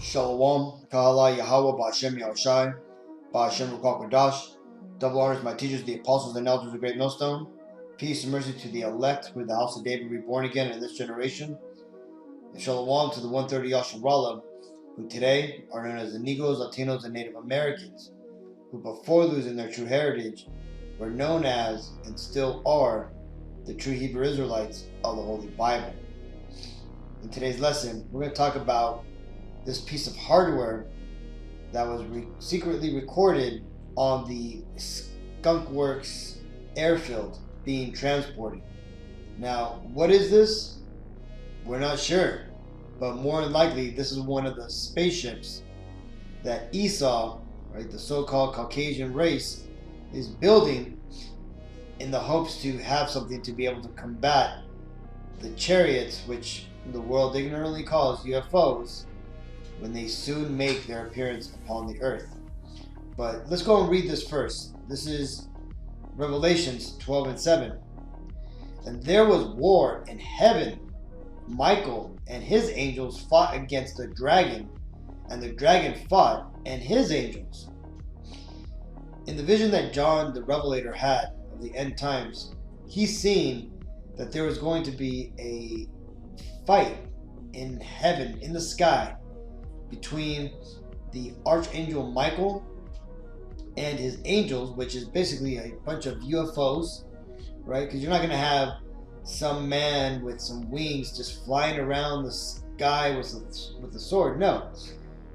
Shalom, Kahala Yahweh, Ba'ashem Yashaya, Ba'ashem Rukwakadash. Double honors my teachers, the apostles and elders of the great millstone. Peace and mercy to the elect, who the house of David reborn again in this generation. And shalom to the 130 Yasharallah, who today are known as the Negroes, Latinos, and Native Americans, who before losing their true heritage were known as, and still are, the true Hebrew Israelites of the Holy Bible. In today's lesson, we're going to talk about this piece of hardware that was secretly recorded on the Skunk Works airfield being transported. Now, what is this? We're not sure, but more than likely, this is one of the spaceships that Esau, right, the so-called Caucasian race, is building in the hopes to have something to be able to combat the chariots, which the world ignorantly calls UFOs, when they soon make their appearance upon the earth. But let's go and read this first. This is Revelations 12:7. And there was war in heaven. Michael and his angels fought against the dragon, and the dragon fought and his angels. In the vision that John the Revelator had of the end times, he's seen that there was going to be a fight in heaven, in the sky, between the archangel Michael and his angels, which is basically a bunch of UFOs, right? Because you're not going to have some man with some wings just flying around the sky with a sword. No,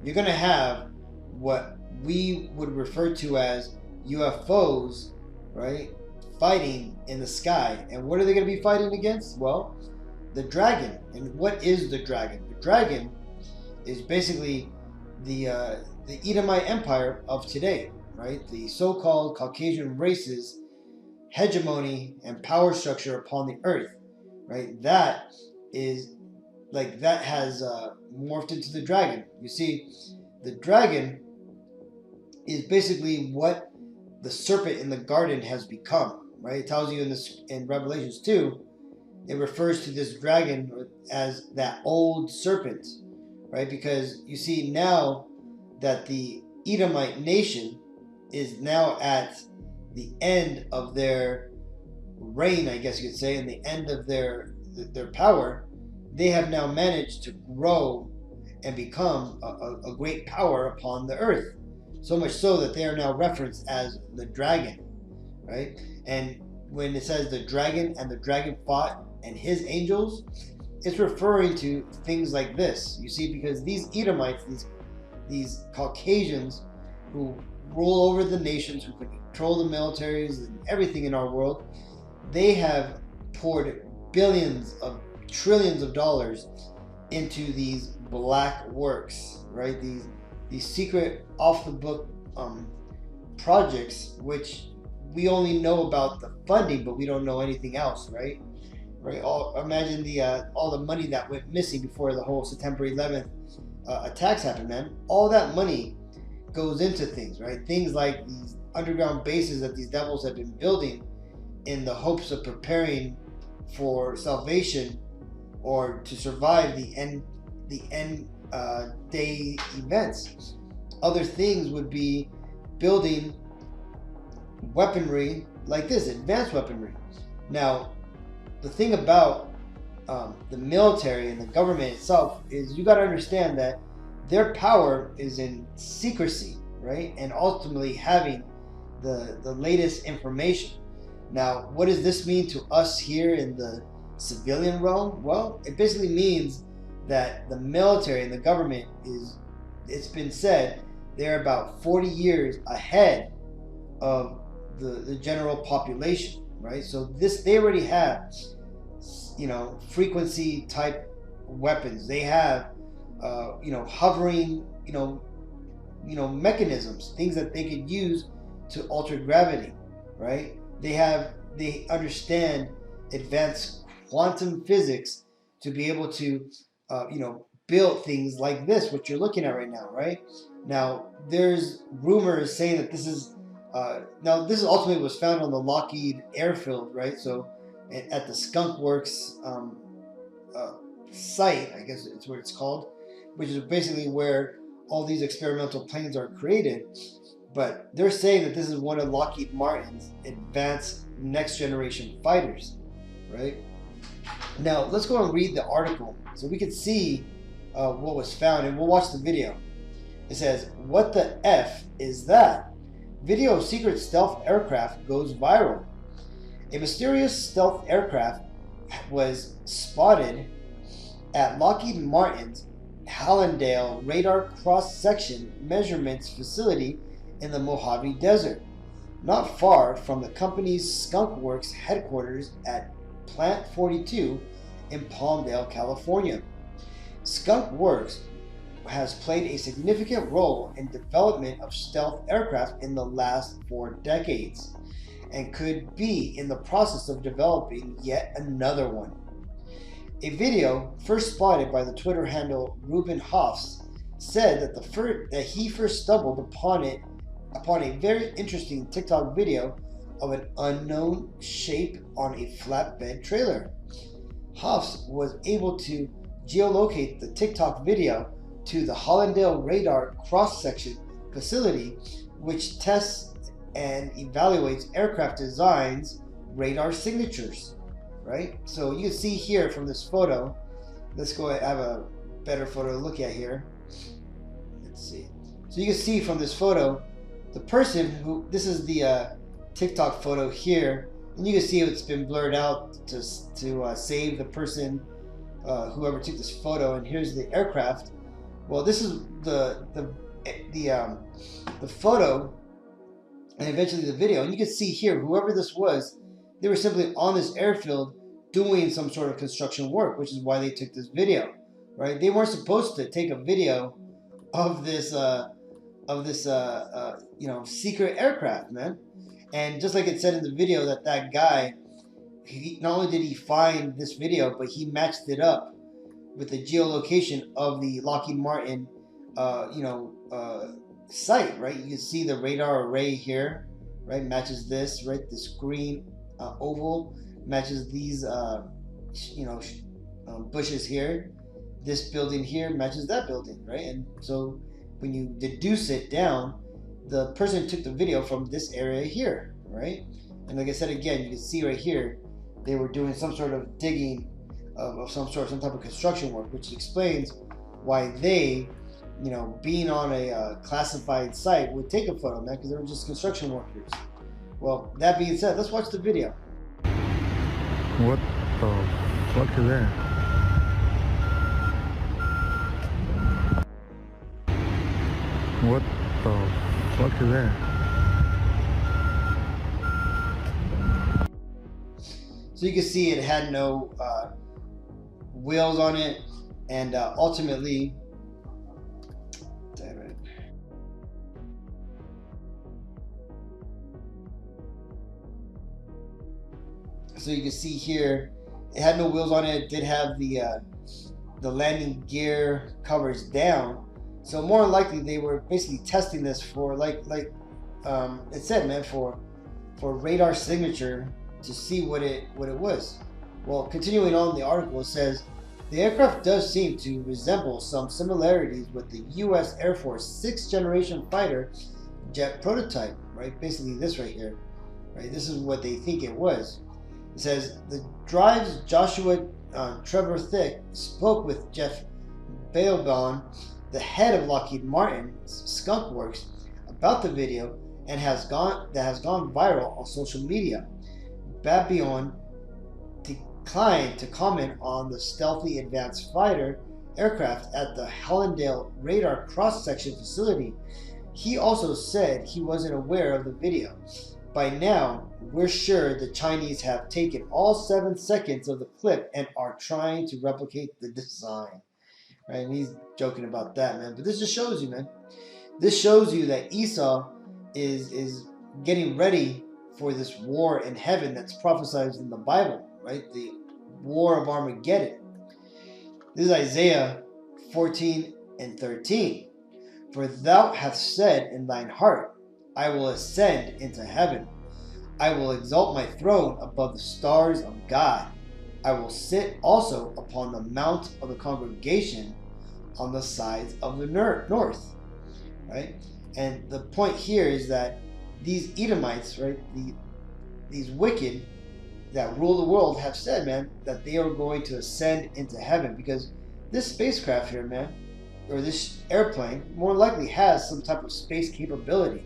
you're going to have what we would refer to as UFOs, right? Fighting in the sky. And what are they going to be fighting against? Well, the dragon. And what is the dragon? The dragon is basically the Edomite Empire of today, right? The so-called Caucasian races' hegemony and power structure upon the earth, right? That is that has morphed into the dragon. You see, the dragon is basically what the serpent in the garden has become, right? It tells you in Revelations 2, it refers to this dragon as that old serpent, right? Because you see now that the Edomite nation is now at the end of their reign, I guess you could say, and the end of their power, they have now managed to grow and become a great power upon the earth. So much so that they are now referenced as the dragon, right? And when it says the dragon and the dragon fought and his angels, it's referring to things like this. You see, because these Edomites, these Caucasians who rule over the nations, who control the militaries and everything in our world, they have poured billions of trillions of dollars into these black works, right? These secret off-the-book projects, which we only know about the funding, but we don't know anything else, right? Right. Imagine all the money that went missing before the whole September 11th attacks happened, man. All that money goes into things, right? Things like these underground bases that these devils have been building in the hopes of preparing for salvation or to survive the end day events. Other things would be building weaponry like this, advanced weaponry. Now, the thing about the military and the government itself is you got to understand that their power is in secrecy, right? And ultimately having the latest information. Now, what does this mean to us here in the civilian realm? Well, it basically means that the military and the government it's been said, they're about 40 years ahead of the general population, right? So they already have, frequency type weapons. They have, hovering, mechanisms, things that they could use to alter gravity, right? They understand advanced quantum physics to be able to, build things like this, what you're looking at right now, right? Now, there's rumors saying that this is ultimately was found on the Lockheed airfield, right? So at the Skunk Works site, I guess it's what it's called, which is basically where all these experimental planes are created, but they're saying that this is one of Lockheed Martin's advanced next generation fighters, right? Now let's go and read the article so we can see what was found, and we'll watch the video. It says, "What the F is that? Video of secret stealth aircraft goes viral. A mysterious stealth aircraft was spotted at Lockheed Martin's Hallandale Radar Cross-Section Measurements Facility in the Mojave Desert, not far from the company's Skunk Works headquarters at Plant 42 in Palmdale, California. Skunk Works has played a significant role in development of stealth aircraft in the last 4 decades and could be in the process of developing yet another one. A video first spotted by the Twitter handle Ruben Hoffs said that he first stumbled upon a very interesting TikTok video of an unknown shape on a flatbed trailer. Hoffs was able to geolocate the TikTok video to the Hallandale Radar Cross-Section Facility, which tests and evaluates aircraft designs, radar signatures. Right? So you can see here from this photo, let's go ahead and have a better photo to look at here. Let's see. So you can see from this photo, the person who, this is the TikTok photo here, and you can see it's been blurred out to save the person, whoever took this photo, and here's the aircraft. Well, this is the photo, and eventually the video, and you can see here, whoever this was, they were simply on this airfield doing some sort of construction work, which is why they took this video, right? They weren't supposed to take a video of this, secret aircraft, man. And just like it said in the video, that guy, not only did he find this video, but he matched it up with the geolocation of the Lockheed Martin, site, right? You can see the radar array here, right? Matches this, right? This green oval matches these bushes here. This building here matches that building, right? And so when you deduce it down, the person took the video from this area here, right? And like I said again, you can see right here they were doing some sort of digging of some sort, some type of construction work, which explains why they, being on a classified site, would take a photo, man, because they were just construction workers. Well, that being said, let's watch the video. What the fuck is that? What the fuck is that? So you can see it had no wheels on it, and ultimately, damn it. So you can see here, it had no wheels on it. It did have the landing gear covers down. So more than likely, they were basically testing this for like it said, man, for radar signature to see what it was. Well, continuing on the article, it says the aircraft does seem to resemble some similarities with the U.S. Air Force 6th generation fighter jet prototype, right? Basically this right here, right? This is what they think it was. It says the Drive's Joshua Trevor Thick spoke with Jeff Bailbon, the head of Lockheed Martin's Skunk Works, about the video and has gone viral on social media. Babion declined to comment on the stealthy advanced fighter aircraft at the Hallandale Radar Cross-Section Facility. He also said he wasn't aware of the video. By now, we're sure the Chinese have taken all 7 seconds of the clip and are trying to replicate the design. Right? And he's joking about that, man. But this just shows you, man. This shows you that Esau is getting ready for this war in heaven that's prophesied in the Bible, right? The war of Armageddon. This is Isaiah 14:13. For thou hast said in thine heart, I will ascend into heaven. I will exalt my throne above the stars of God. I will sit also upon the mount of the congregation on the sides of the north. right? And the point here is that these Edomites, right, these wicked that rule the world have said, man, that they are going to ascend into heaven, because this spacecraft here, man, or this airplane, more likely has some type of space capability,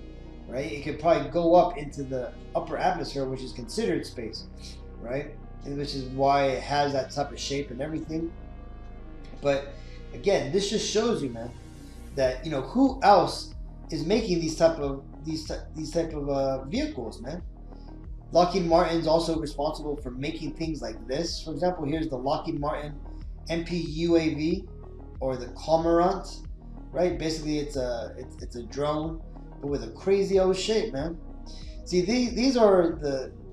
right? It could probably go up into the upper atmosphere, which is considered space, right? And which is why it has that type of shape and everything. But again, this just shows you, man, that who else is making these type of vehicles, man. Lockheed Martin's also responsible for making things like this. For example, here's the Lockheed Martin MPUAV, or the Cormorant, right? Basically, it's a drone, but with a crazy old shape, man. See, these are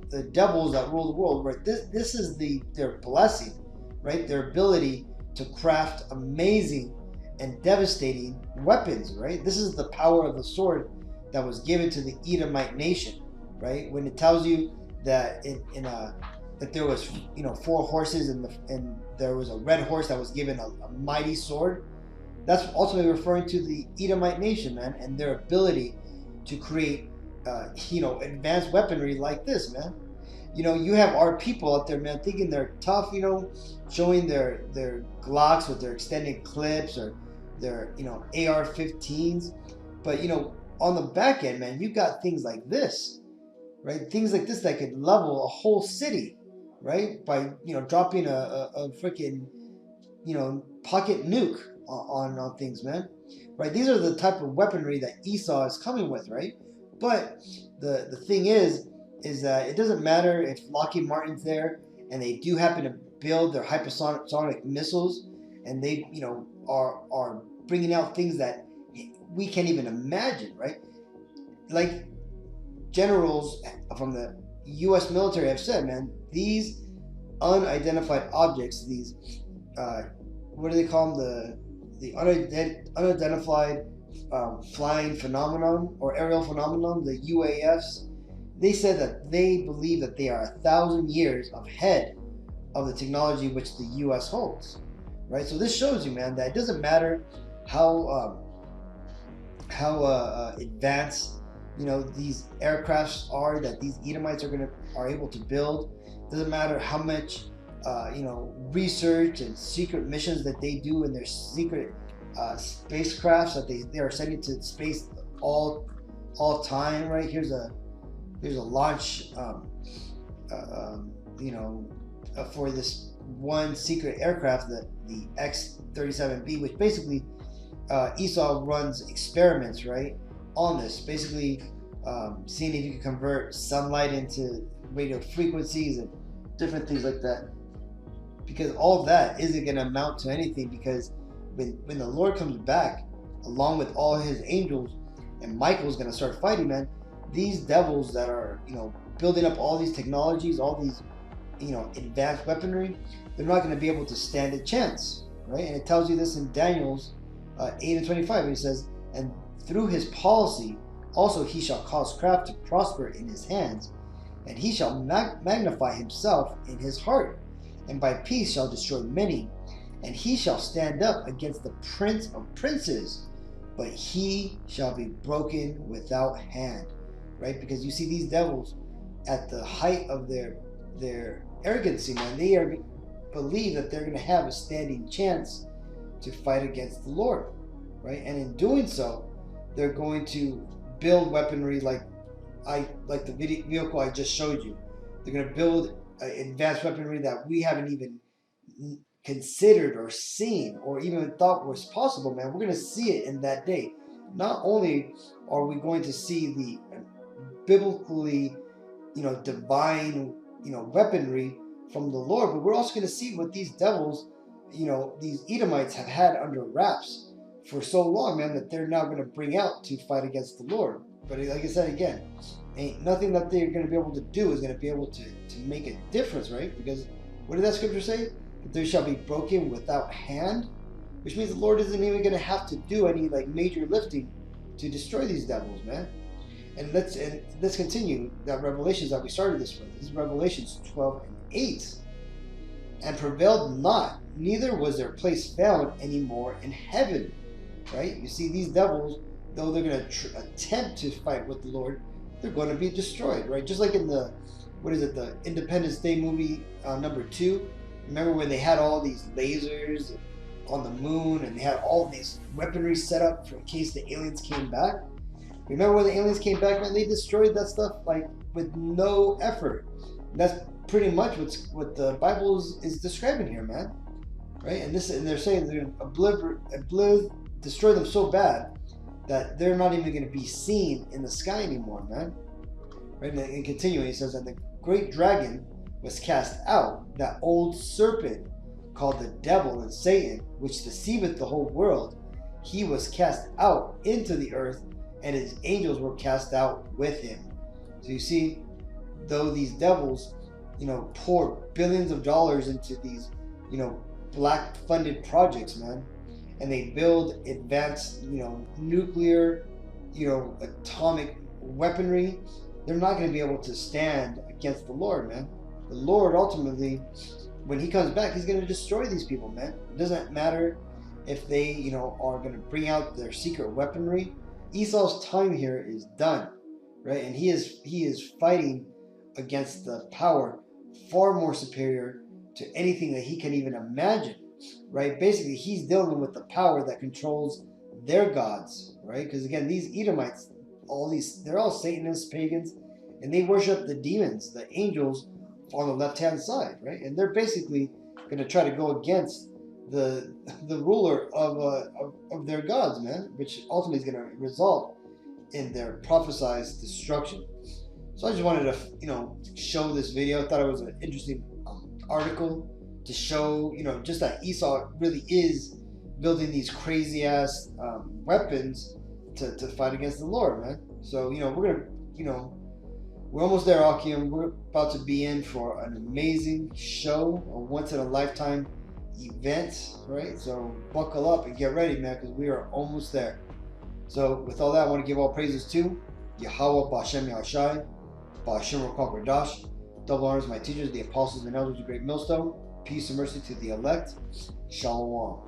the devils that rule the world, right? This is their blessing, right? Their ability to craft amazing and devastating weapons, right? This is the power of the sword that was given to the Edomite nation, right? When it tells you that that there was 4 horses and there was a red horse that was given a mighty sword, that's ultimately referring to the Edomite nation, man, and their ability to create advanced weaponry like this, man. You have our people out there, man, thinking they're tough, showing their Glocks with their extended clips, or their AR-15s, but on the back end, man, you've got things like this, right? Things like this that could level a whole city, right? By dropping a freaking pocket nuke on things, man. Right? These are the type of weaponry that Esau is coming with, right? But the thing is that it doesn't matter if Lockheed Martin's there and they do happen to build their hypersonic missiles, and they are bringing out things that we can't even imagine, right? Like generals from the U.S. military have said, man, these unidentified objects, these what do they call them? The unidentified flying phenomenon, or aerial phenomenon, the UAFs. They said that they believe that they are 1,000 years ahead of the technology which the U.S. holds, right? So this shows you, man, that it doesn't matter how advanced these aircrafts are that these Edomites are able to build. Doesn't matter how much research and secret missions that they do in their secret spacecrafts that they are sending to space all time, right? Here's a launch for this one secret aircraft, the X-37B, which basically Esau runs experiments, right, on this, basically seeing if you can convert sunlight into radio frequencies and different things like that, because all of that isn't going to amount to anything, because when the Lord comes back along with all his angels and Michael's going to start fighting, man, these devils that are building up all these technologies, all these advanced weaponry, they're not going to be able to stand a chance, right? And it tells you this in Daniel's 8:25. He says, and through his policy also he shall cause craft to prosper in his hands, and he shall magnify himself in his heart, and by peace shall destroy many, and he shall stand up against the prince of princes, but he shall be broken without hand, right? Because you see these devils at the height of their arrogancy, man, they believe that they're going to have a standing chance to fight against the Lord, right? And in doing so, they're going to build weaponry like the vehicle I just showed you. They're going to build advanced weaponry that we haven't even considered or seen or even thought was possible, man. We're going to see it in that day. Not only are we going to see the biblically, divine, weaponry from the Lord, but we're also going to see what these devils, these Edomites have had under wraps for so long, man, that they're now going to bring out to fight against the Lord. But like I said again, ain't nothing that they're going to be able to do is going to be able to make a difference, right? Because what did that scripture say? That they shall be broken without hand, which means the Lord isn't even going to have to do any major lifting to destroy these devils, man. And let's continue that Revelations that we started this with. This is Revelations 12:8. And prevailed not, neither was their place found any more in heaven. Right? You see, these devils, though they're going to attempt to fight with the Lord, they're going to be destroyed, right? Just like in the, the Independence Day movie #2. Remember when they had all these lasers on the moon and they had all these weaponry set up in case the aliens came back? Remember when the aliens came back, man? They destroyed that stuff like with no effort. And that's pretty much what the Bible is describing here, man. Right? And they're saying they're going to destroy them so bad that they're not even going to be seen in the sky anymore, man. Right? And continuing, he says, and the great dragon was cast out, that old serpent called the devil and Satan, which deceiveth the whole world. He was cast out into the earth, and his angels were cast out with him. So you see, though these devils, pour billions of dollars into these, black funded projects, man, and they build advanced, nuclear, atomic weaponry, they're not going to be able to stand against the Lord, man. The Lord ultimately, when he comes back, he's going to destroy these people, man. It doesn't matter if they, are going to bring out their secret weaponry. Esau's time here is done, right? And he is fighting against the power far more superior to anything that he can even imagine, right? Basically, he's dealing with the power that controls their gods, right? Because again, these Edomites, they're all Satanists, pagans, and they worship the demons, the angels on the left-hand side, right? And they're basically going to try to go against the ruler of their gods, man, which ultimately is going to result in their prophesied destruction. So I just wanted to, show this video. I thought it was an interesting article to show, just that Esau really is building these crazy ass weapons to fight against the Lord, man. So, we're almost there, Akim. We're about to be in for an amazing show, a once-in-a-lifetime event, right? So buckle up and get ready, man, because we are almost there. So with all that, I want to give all praises to Yahweh B'Shem Yashaya, B'Shem Ruach HaKodesh. Double honors to my teachers, the apostles and elders of Great Millstone. Peace and mercy to the elect. Shalom.